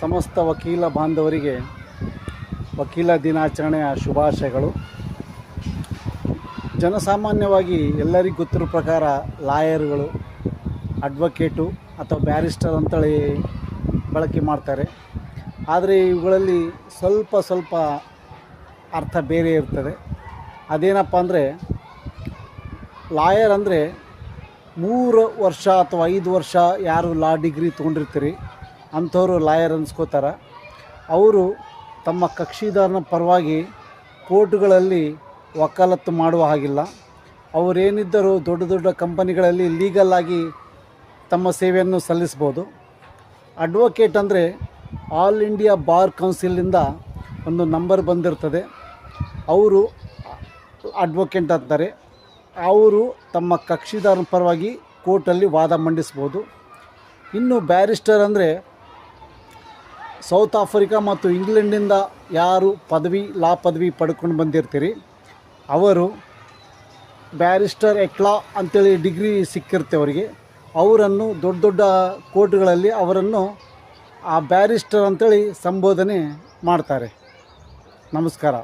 ಸಮಸ್ತ ವಕೀಲ ಬಾಂಧವರಿಗೆ ವಕೀಲ ದಿನಾಚರಣೆಯ ಶುಭಾಶಯಗಳು. ಜನಸಾಮಾನ್ಯವಾಗಿ ಎಲ್ಲರಿಗೂ ಗೊತ್ತಿರೋ ಪ್ರಕಾರ ಲಾಯರ್ಗಳು, ಅಡ್ವೊಕೇಟು ಅಥವಾ ಬ್ಯಾರಿಸ್ಟರ್ ಅಂತೇಳಿ ಬಳಕೆ ಮಾಡ್ತಾರೆ. ಆದರೆ ಇವುಗಳಲ್ಲಿ ಸ್ವಲ್ಪ ಅರ್ಥ ಬೇರೆ ಇರ್ತದೆ. ಅದೇನಪ್ಪ ಅಂದರೆ, ಲಾಯರ್ ಅಂದರೆ 3 ವರ್ಷ ಅಥವಾ 5 ವರ್ಷ ಯಾರು ಲಾ ಡಿಗ್ರಿ ತೊಗೊಂಡಿರ್ತೀರಿ ಅಂಥವರು ಲಾಯರ್ ಅನ್ಸ್ಕೋತಾರೆ. ಅವರು ತಮ್ಮ ಕಕ್ಷಿದಾರನ ಪರವಾಗಿ ಕೋರ್ಟ್ಗಳಲ್ಲಿ ವಕಾಲತ್ತು ಮಾಡುವ ಹಾಗಿಲ್ಲ. ಅವರೇನಿದ್ದರೂ ದೊಡ್ಡ ಕಂಪನಿಗಳಲ್ಲಿ ಲೀಗಲ್ಲಾಗಿ ತಮ್ಮ ಸೇವೆಯನ್ನು ಸಲ್ಲಿಸ್ಬೋದು. ಅಡ್ವೊಕೇಟ್ ಅಂದರೆ ಆಲ್ ಇಂಡಿಯಾ ಬಾರ್ ಕೌನ್ಸಿಲಿಂದ ಒಂದು ನಂಬರ್ ಬಂದಿರ್ತದೆ, ಅವರು ಅಡ್ವೊಕೇಟ್ ಅಂತಾರೆ. ಅವರು ತಮ್ಮ ಕಕ್ಷಿದಾರನ ಪರವಾಗಿ ಕೋರ್ಟಲ್ಲಿ ವಾದ ಮಂಡಿಸ್ಬೋದು. ಇನ್ನು ಬ್ಯಾರಿಸ್ಟರ್ ಅಂದರೆ ಸೌತ್ ಆಫ್ರಿಕಾ ಮತ್ತು ಇಂಗ್ಲೆಂಡಿಂದ ಯಾರು ಲಾ ಪದವಿ ಪಡ್ಕೊಂಡು ಬಂದಿರ್ತೀರಿ, ಅವರು ಬ್ಯಾರಿಸ್ಟರ್ ಎಕ್ಲಾ ಅಂಥೇಳಿ ಡಿಗ್ರಿ ಸಿಕ್ಕಿರುತ್ತೆ ಅವರಿಗೆ. ಅವರನ್ನು ದೊಡ್ಡ ಕೋರ್ಟ್ಗಳಲ್ಲಿ ಅವರನ್ನು ಆ ಬ್ಯಾರಿಸ್ಟರ್ ಅಂಥೇಳಿ ಸಂಬೋಧನೆ ಮಾಡ್ತಾರೆ. ನಮಸ್ಕಾರ.